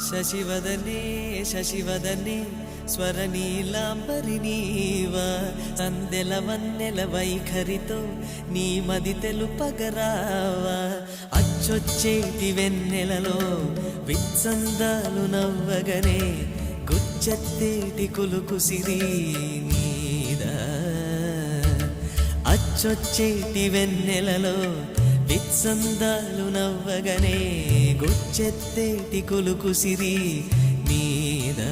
శశివదనే శశివదనే స్వరనీలాంబరి నీవా సందెల వన్నెల వైఖరితో నీ మది తెలుపగరావా అచ్చొచ్చేటి వెన్నెలలో విత్సందాలు నవ్వగనే గుచ్చెత్తేటి కులుకు సిరి నీదా అచ్చొచ్చేటి వెన్నెలలో విత్సందాలు నవ్వగనే గుచ్చెత్తేటి కులుకు సిరి నీదా